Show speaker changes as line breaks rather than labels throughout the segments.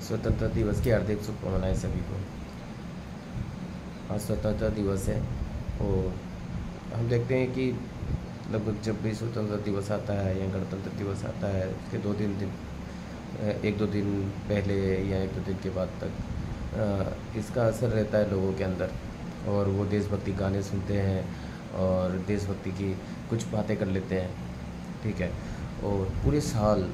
स्वतंत्रता दिवस की हार्दिक शुभकामनाएं सभी को। आज स्वतंत्रता दिवस है और हम देखते हैं कि लगभग जब भी स्वतंत्रता दिवस आता है या गणतंत्र दिवस आता है उसके 2-3 दिन, एक दो दिन पहले या एक दो दिन के बाद तक इसका असर रहता है लोगों के अंदर, और वो देशभक्ति गाने सुनते हैं और देशभक्ति की कुछ बातें कर लेते हैं। ठीक है। और पूरे साल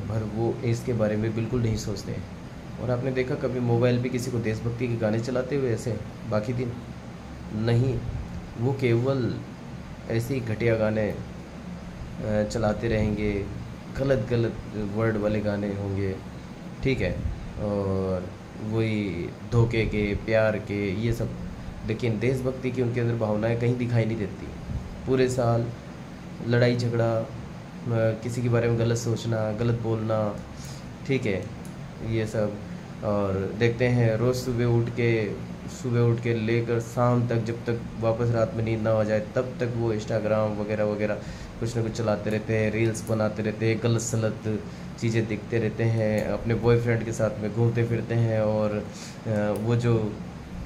भर वो इसके बारे में बिल्कुल नहीं सोचते हैं। और आपने देखा कभी मोबाइल पे किसी को देशभक्ति के गाने चलाते हुए ऐसे बाकी दिन? नहीं, वो केवल ऐसे ही घटिया गाने चलाते रहेंगे, गलत गलत वर्ड वाले गाने होंगे। ठीक है। और वही धोखे के, प्यार के, ये सब। लेकिन देशभक्ति की उनके अंदर भावनाएं कहीं दिखाई नहीं देती। पूरे साल लड़ाई झगड़ा, किसी के बारे में गलत सोचना, गलत बोलना। ठीक है, ये सब। और देखते हैं रोज़ सुबह उठ के लेकर शाम तक, जब तक वापस रात में नींद ना हो जाए तब तक वो इंस्टाग्राम वगैरह वगैरह कुछ ना कुछ चलाते रहते हैं, रील्स बनाते रहते हैं, गलत सलत चीज़ें दिखते रहते हैं, अपने बॉयफ्रेंड के साथ में घूमते फिरते हैं और वो जो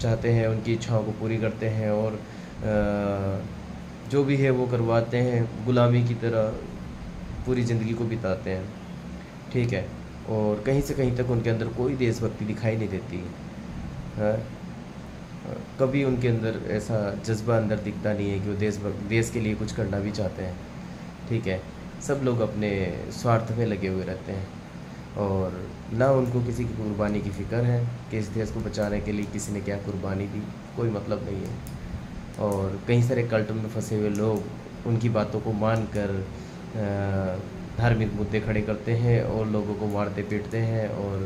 चाहते हैं उनकी इच्छाओं को पूरी करते हैं और जो भी है वो करवाते हैं, गुलामी की तरह पूरी ज़िंदगी को बिताते हैं। ठीक है। और कहीं से कहीं तक उनके अंदर कोई देशभक्ति दिखाई नहीं देती है। कभी उनके अंदर ऐसा जज्बा अंदर दिखता नहीं है कि वो देश के लिए कुछ करना भी चाहते हैं। ठीक है। सब लोग अपने स्वार्थ में लगे हुए रहते हैं और ना उनको किसी की कुर्बानी की फ़िक्र है कि इस देश को बचाने के लिए किसी ने क्या कुर्बानी दी, कोई मतलब नहीं है। और कई सारे कल्ट में फंसे हुए लोग उनकी बातों को मान कर धार्मिक मुद्दे खड़े करते हैं और लोगों को मारते पीटते हैं और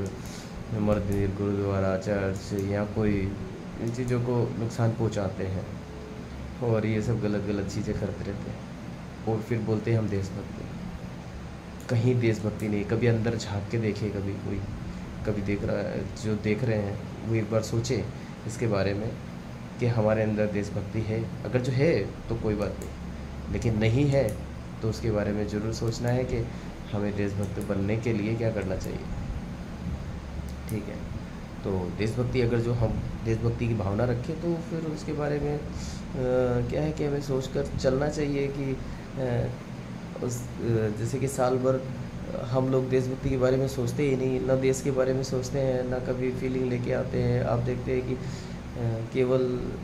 मंदिर, गुरुद्वारा, चर्च या कोई इन चीज़ों को नुकसान पहुंचाते हैं और ये सब गलत गलत चीज़ें करते रहते हैं और फिर बोलते हैं हम देशभक्त हैं। कहीं देशभक्ति नहीं। कभी अंदर झांक के देखे, कभी देख रहा है, जो देख रहे हैं वो एक बार सोचे इसके बारे में कि हमारे अंदर देशभक्ति है। अगर जो है तो कोई बात नहीं, लेकिन नहीं है तो उसके बारे में ज़रूर सोचना है कि हमें देशभक्त बनने के लिए क्या करना चाहिए। ठीक है। तो देशभक्ति, अगर जो हम देशभक्ति की भावना रखें तो फिर उसके बारे में क्या है कि हमें सोचकर चलना चाहिए कि जैसे कि साल भर हम लोग देशभक्ति के बारे में सोचते ही नहीं, ना देश के बारे में सोचते हैं, ना कभी फीलिंग लेके आते हैं। आप देखते हैं कि केवल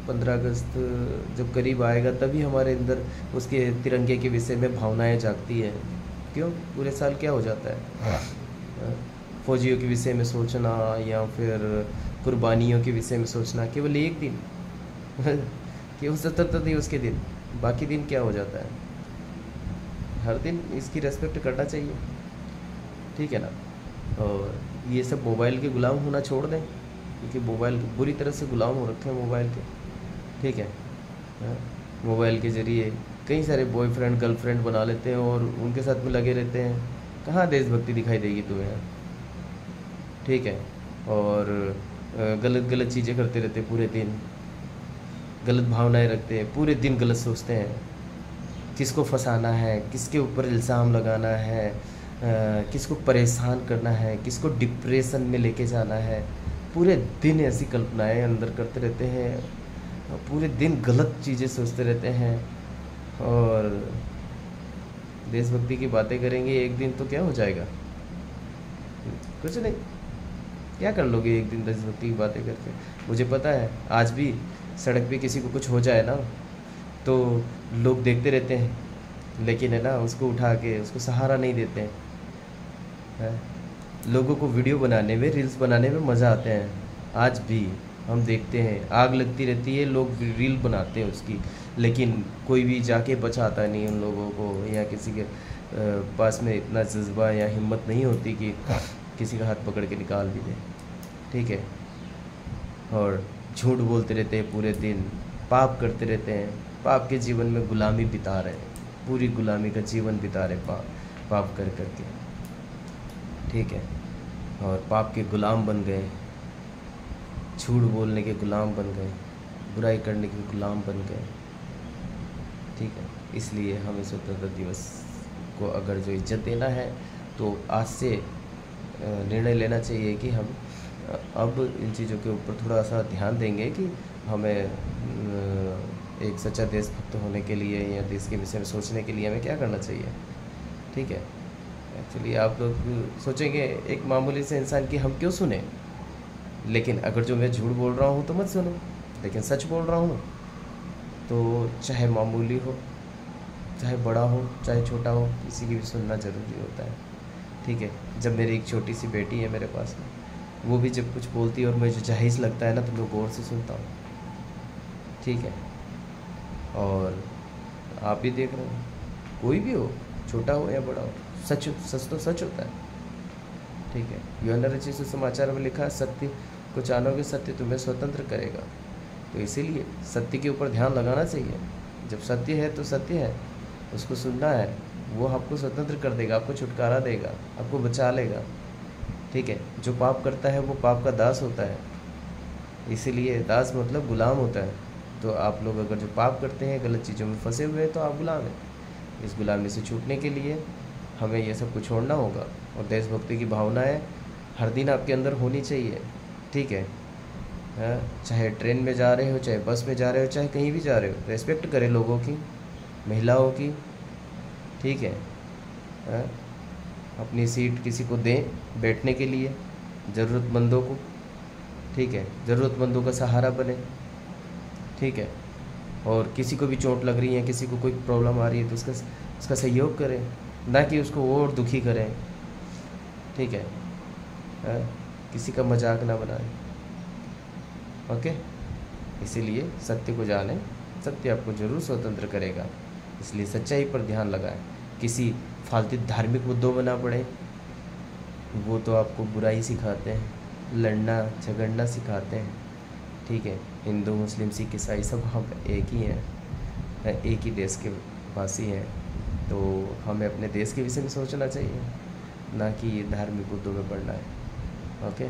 15 अगस्त जब करीब आएगा तभी हमारे अंदर उसके तिरंगे के विषय में भावनाएं जागती हैं। क्यों? पूरे साल क्या हो जाता है? फौजियों के विषय में सोचना या फिर कुर्बानियों के विषय में सोचना केवल एक दिन केवल स्वतंत्रता दिवस के दिन, बाकी दिन क्या हो जाता है? हर दिन इसकी रेस्पेक्ट करना चाहिए। ठीक है ना। और ये सब मोबाइल के गुलाम होना छोड़ दें, क्योंकि मोबाइल बुरी तरह से गुलाम हो रखे हैं मोबाइल के। ठीक है। मोबाइल के ज़रिए कई सारे बॉयफ्रेंड गर्लफ्रेंड बना लेते हैं और उनके साथ में लगे रहते हैं। कहाँ देशभक्ति दिखाई देगी तुम्हें? ठीक है। और गलत गलत चीज़ें करते रहते हैं पूरे दिन, गलत भावनाएं रखते हैं, पूरे दिन गलत सोचते हैं, किसको फंसाना है, किसके ऊपर इल्ज़ाम लगाना है, किसको परेशान करना है, किसको डिप्रेशन में लेके जाना है। पूरे दिन ऐसी कल्पनाएं अंदर करते रहते हैं, पूरे दिन गलत चीज़ें सोचते रहते हैं और देशभक्ति की बातें करेंगे एक दिन तो क्या हो जाएगा? कुछ नहीं। क्या कर लोगे एक दिन देशभक्ति की बातें करके? मुझे पता है आज भी सड़क पे किसी को कुछ हो जाए ना तो लोग देखते रहते हैं, लेकिन है ना उसको उठा के उसको सहारा नहीं देते हैं। लोगों को वीडियो बनाने में, रील्स बनाने में मज़ा आते हैं। आज भी हम देखते हैं आग लगती रहती है, लोग रील बनाते हैं उसकी, लेकिन कोई भी जाके बचाता नहीं उन लोगों को, या किसी के पास में इतना जज्बा या हिम्मत नहीं होती कि किसी का हाथ पकड़ के निकाल भी दे। ठीक है। और झूठ बोलते रहते हैं पूरे दिन, पाप करते रहते हैं, पाप के जीवन में गुलामी बिता रहे हैं, पूरी गुलामी का जीवन बिता रहे पाप कर करके। ठीक है। और पाप के गुलाम बन गए, झूठ बोलने के गुलाम बन गए, बुराई करने के गुलाम बन गए। ठीक है। इसलिए हमें स्वतंत्रता दिवस को अगर जो इज्जत देना है तो आज से निर्णय लेना चाहिए कि हम अब इन चीज़ों के ऊपर थोड़ा सा ध्यान देंगे कि हमें एक सच्चा देशभक्त होने के लिए या देश के विषय में सोचने के लिए हमें क्या करना चाहिए। ठीक है, एक्चुअली आप लोग सोचेंगे एक मामूली से इंसान की हम क्यों सुने, लेकिन अगर जो मैं झूठ बोल रहा हूँ तो मत सुनो, लेकिन सच बोल रहा हूँ तो चाहे मामूली हो, चाहे बड़ा हो, चाहे छोटा हो, किसी की भी सुनना ज़रूरी होता है। ठीक है, जब मेरी एक छोटी सी बेटी है मेरे पास में, वो भी जब कुछ बोलती है और मुझे जायज़ लगता है ना तो मैं गौर से सुनता हूँ। ठीक है, और आप भी देख रहे हो, कोई भी हो, छोटा हो या बड़ा हो, सच सच तो सच होता है। ठीक है, यूहन्ना रचित सुसमाचार में लिखा है, सत्य को जानोगे सत्य तुम्हें स्वतंत्र करेगा। तो इसीलिए सत्य के ऊपर ध्यान लगाना चाहिए। जब सत्य है तो सत्य है, उसको सुनना है, वो आपको स्वतंत्र कर देगा, आपको छुटकारा देगा, आपको बचा लेगा। ठीक है, जो पाप करता है वो पाप का दास होता है, इसीलिए दास मतलब गुलाम होता है। तो आप लोग अगर जो पाप करते हैं, गलत चीज़ों में फंसे हुए हैं, तो आप गुलाम हैं। इस गुलामी से छूटने के लिए हमें ये सब कुछ छोड़ना होगा, और देशभक्ति की भावनाएं हर दिन आपके अंदर होनी चाहिए। ठीक है, हाँ, चाहे ट्रेन में जा रहे हो, चाहे बस में जा रहे हो, चाहे कहीं भी जा रहे हो, रेस्पेक्ट करें लोगों की, महिलाओं की। ठीक है, हाँ, अपनी सीट किसी को दें बैठने के लिए, ज़रूरतमंदों को। ठीक है, ज़रूरतमंदों का सहारा बने। ठीक है, और किसी को भी चोट लग रही है, किसी को कोई प्रॉब्लम आ रही है तो उसका सहयोग करें, ना कि उसको और दुखी करें। ठीक है, हाँ, किसी का मजाक ना बनाएं। ओके, इसीलिए सत्य को जानें, सत्य आपको ज़रूर स्वतंत्र करेगा। इसलिए सच्चाई पर ध्यान लगाएं, किसी फालतू धार्मिक मुद्दों में ना पड़े, वो तो आपको बुराई सिखाते हैं, लड़ना झगड़ना सिखाते हैं। ठीक है, हिंदू मुस्लिम सिख ईसाई सब हम एक ही हैं, एक ही देश के वासी हैं। तो हमें अपने देश के विषय में सोचना चाहिए, ना कि धार्मिक मुद्दों में पड़ना है। ओके।